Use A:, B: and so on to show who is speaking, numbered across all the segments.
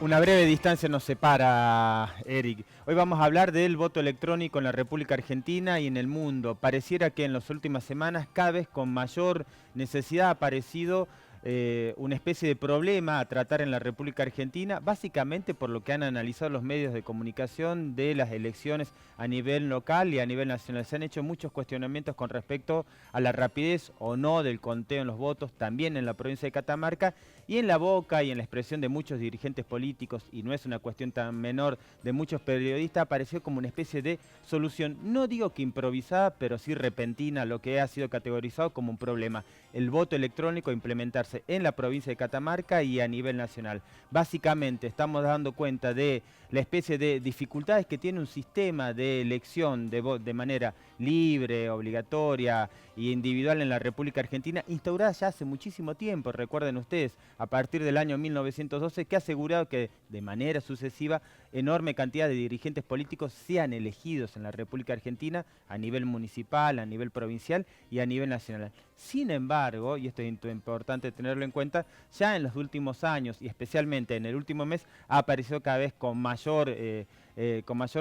A: Una breve distancia nos separa, Eric. Hoy vamos a hablar del voto electrónico en la República Argentina y en el mundo. Pareciera que en las últimas semanas cada vez con mayor necesidad ha aparecido una especie de problema a tratar en la República Argentina, básicamente por lo que han analizado los medios de comunicación de las elecciones a nivel local y a nivel nacional. Se han hecho muchos cuestionamientos con respecto a la rapidez o no del conteo en los votos, también en la provincia de Catamarca, y en la boca y en la expresión de muchos dirigentes políticos, y no es una cuestión tan menor, de muchos periodistas, apareció como una especie de solución, no digo que improvisada, pero sí repentina, lo que ha sido categorizado como un problema: el voto electrónico implementarse en la provincia de Catamarca y a nivel nacional. Básicamente estamos dando cuenta de la especie de dificultades que tiene un sistema de elección de manera libre, obligatoria e individual en la República Argentina, instaurada ya hace muchísimo tiempo. Recuerden ustedes, a partir del año 1912, que ha asegurado que de manera sucesiva enorme cantidad de dirigentes políticos sean elegidos en la República Argentina a nivel municipal, a nivel provincial y a nivel nacional. Sin embargo, y esto es importante tenerlo en cuenta, ya en los últimos años y especialmente en el último mes ha aparecido cada vez con mayor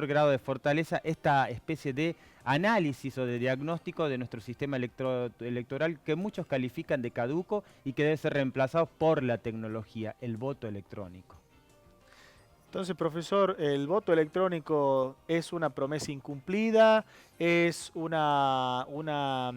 A: grado de fortaleza esta especie de análisis o de diagnóstico de nuestro sistema electoral, que muchos califican de caduco y que debe ser reemplazado por la tecnología, el voto electrónico.
B: Entonces, profesor, ¿el voto electrónico es una promesa incumplida? ¿Es una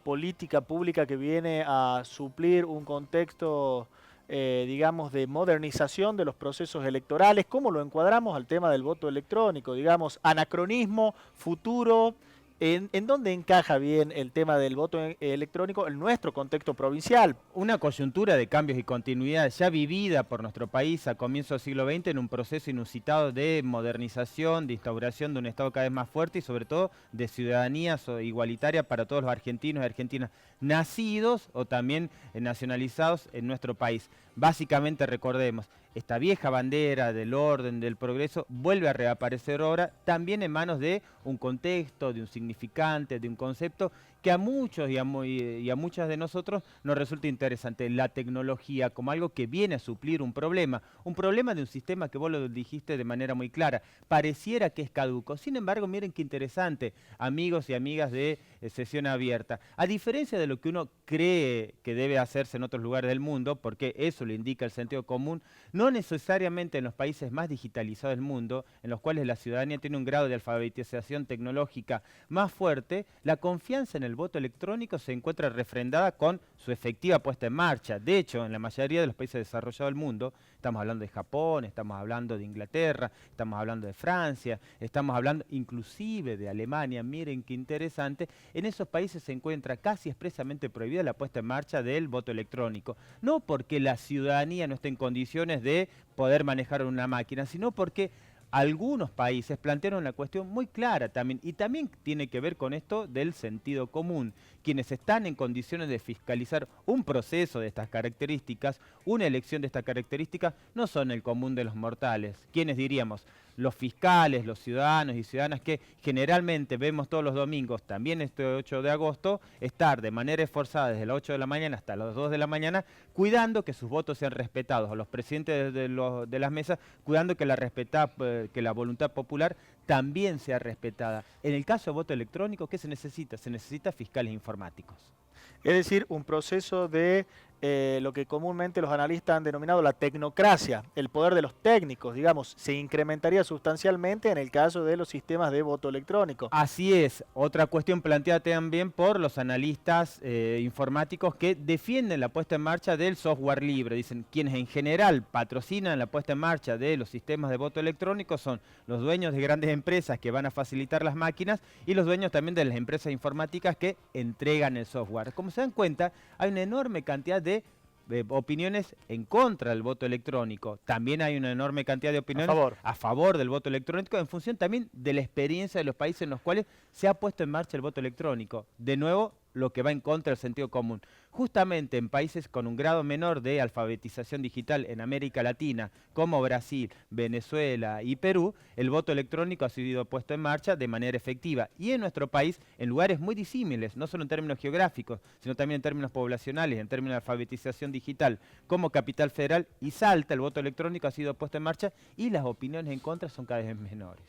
B: política pública que viene a suplir un contexto, digamos, de modernización de los procesos electorales? ¿Cómo lo encuadramos al tema del voto electrónico? Digamos, anacronismo, futuro. ¿En dónde encaja bien el tema del voto electrónico en nuestro contexto provincial?
A: Una coyuntura de cambios y continuidad ya vivida por nuestro país a comienzos del siglo XX en un proceso inusitado de modernización, de instauración de un Estado cada vez más fuerte y sobre todo de ciudadanía igualitaria para todos los argentinos y argentinas nacidos o también nacionalizados en nuestro país. Básicamente, recordemos, esta vieja bandera del orden, del progreso, vuelve a reaparecer ahora también en manos de un contexto, de un significante, de un concepto que a muchos y a muchas de nosotros nos resulta interesante: la tecnología como algo que viene a suplir un problema de un sistema que vos lo dijiste de manera muy clara, pareciera que es caduco. Sin embargo, miren qué interesante, amigos y amigas de Sesión Abierta, a diferencia de lo que uno cree que debe hacerse en otros lugares del mundo, porque eso lo indica el sentido común, no necesariamente en los países más digitalizados del mundo, en los cuales la ciudadanía tiene un grado de alfabetización tecnológica más fuerte, la confianza en el voto electrónico se encuentra refrendada con su efectiva puesta en marcha. De hecho, en la mayoría de los países desarrollados del mundo, estamos hablando de Japón, estamos hablando de Inglaterra, estamos hablando de Francia, estamos hablando inclusive de Alemania, miren qué interesante, en esos países se encuentra casi expresamente prohibida la puesta en marcha del voto electrónico. No porque la ciudadanía no esté en condiciones de poder manejar una máquina, sino porque algunos países plantearon la cuestión muy clara también, y también tiene que ver con esto del sentido común. Quienes están en condiciones de fiscalizar un proceso de estas características, una elección de estas características, no son el común de los mortales. ¿Quiénes diríamos? Los fiscales, los ciudadanos y ciudadanas que generalmente vemos todos los domingos, también este 8 de agosto, estar de manera esforzada desde las 8 de la mañana hasta las 2 de la mañana, cuidando que sus votos sean respetados, o los presidentes de las mesas, cuidando que la voluntad popular también sea respetada. En el caso de voto electrónico, ¿qué se necesita? Se necesita fiscales informáticos.
B: Es decir, un proceso de lo que comúnmente los analistas han denominado la tecnocracia, el poder de los técnicos, digamos, se incrementaría sustancialmente en el caso de los sistemas de voto electrónico.
A: Así es, otra cuestión planteada también por los analistas informáticos que defienden la puesta en marcha del software libre. Dicen, quienes en general patrocinan la puesta en marcha de los sistemas de voto electrónico son los dueños de grandes empresas que van a facilitar las máquinas y los dueños también de las empresas informáticas que entregan el software. Como se dan cuenta, hay una enorme cantidad de opiniones en contra del voto electrónico. También hay una enorme cantidad de opiniones a favor del voto electrónico, en función también de la experiencia de los países en los cuales se ha puesto en marcha el voto electrónico. De nuevo, lo que va en contra del sentido común. Justamente en países con un grado menor de alfabetización digital en América Latina, como Brasil, Venezuela y Perú, el voto electrónico ha sido puesto en marcha de manera efectiva. Y en nuestro país, en lugares muy disímiles, no solo en términos geográficos, sino también en términos poblacionales, en términos de alfabetización digital, como Capital Federal y Salta, el voto electrónico ha sido puesto en marcha y las opiniones en contra son cada vez menores.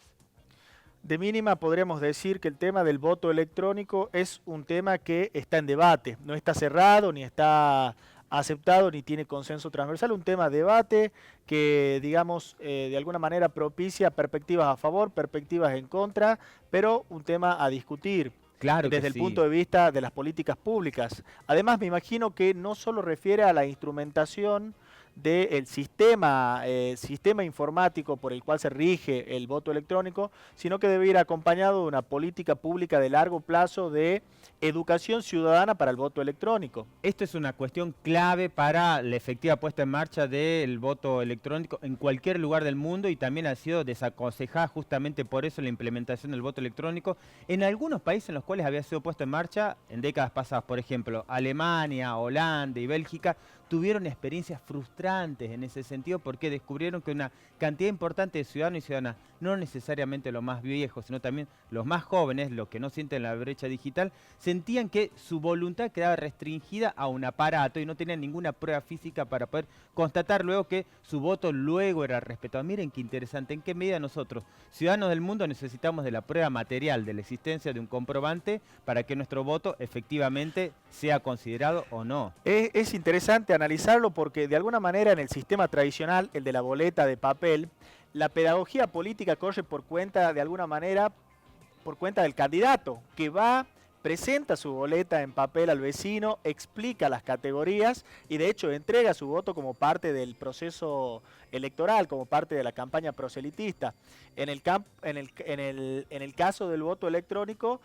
B: De mínima podríamos decir que el tema del voto electrónico es un tema que está en debate, no está cerrado, ni está aceptado, ni tiene consenso transversal, un tema de debate que, digamos, de alguna manera propicia perspectivas a favor, perspectivas en contra, pero un tema a discutir.
A: Claro que
B: Desde el
A: sí.
B: punto de vista de las políticas públicas. Además, me imagino que no solo refiere a la instrumentación del sistema informático por el cual se rige el voto electrónico, sino que debe ir acompañado de una política pública de largo plazo de educación ciudadana para el voto electrónico.
A: Esto es una cuestión clave para la efectiva puesta en marcha del voto electrónico en cualquier lugar del mundo y también ha sido desaconsejada justamente por eso la implementación del voto electrónico en algunos países en los cuales había sido puesto en marcha en décadas pasadas. Por ejemplo, Alemania, Holanda y Bélgica tuvieron experiencias frustrantes en ese sentido porque descubrieron que una cantidad importante de ciudadanos y ciudadanas, no necesariamente los más viejos, sino también los más jóvenes, los que no sienten la brecha digital, sentían que su voluntad quedaba restringida a un aparato y no tenían ninguna prueba física para poder constatar luego que su voto luego era respetado. Miren qué interesante, en qué medida nosotros, ciudadanos del mundo, necesitamos de la prueba material, de la existencia de un comprobante para que nuestro voto efectivamente sea considerado o no.
B: Es interesante analizarlo porque de alguna manera en el sistema tradicional, el de la boleta de papel, la pedagogía política corre por cuenta, de alguna manera, por cuenta del candidato, que va, presenta su boleta en papel al vecino, explica las categorías y de hecho entrega su voto como parte del proceso electoral, como parte de la campaña proselitista. En el caso del voto electrónico,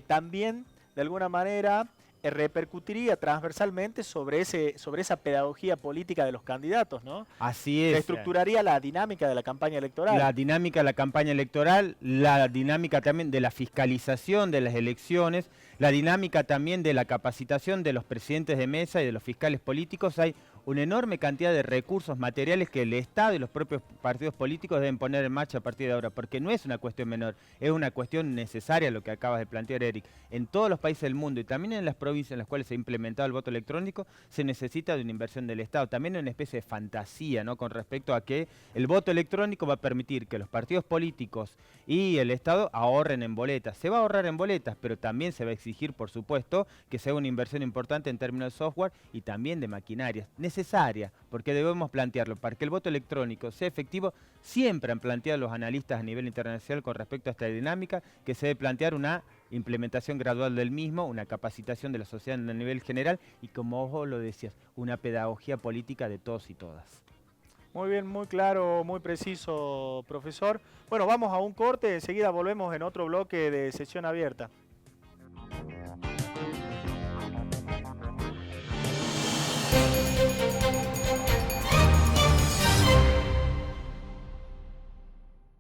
B: también de alguna manera repercutiría transversalmente sobre esa pedagogía política de los candidatos, ¿no?
A: Así es.
B: Reestructuraría la dinámica de la campaña electoral.
A: La dinámica de la campaña electoral, la dinámica también de la fiscalización de las elecciones, la dinámica también de la capacitación de los presidentes de mesa y de los fiscales políticos. Hay una enorme cantidad de recursos materiales que el Estado y los propios partidos políticos deben poner en marcha a partir de ahora, porque no es una cuestión menor, es una cuestión necesaria lo que acabas de plantear, Eric. En todos los países del mundo y también en las provincias en las cuales se ha implementado el voto electrónico, se necesita de una inversión del Estado, también una especie de fantasía, ¿no?, con respecto a que el voto electrónico va a permitir que los partidos políticos y el Estado ahorren en boletas. Se va a ahorrar en boletas, pero también se va a exigir, por supuesto, que sea una inversión importante en términos de software y también de maquinarias. Necesaria, porque debemos plantearlo. Para que el voto electrónico sea efectivo, siempre han planteado los analistas a nivel internacional con respecto a esta dinámica, que se debe plantear una implementación gradual del mismo, una capacitación de la sociedad a nivel general y, como vos lo decías, una pedagogía política de todos y todas.
B: Muy bien, muy claro, muy preciso, profesor. Bueno, vamos a un corte, enseguida volvemos en otro bloque de sesión abierta.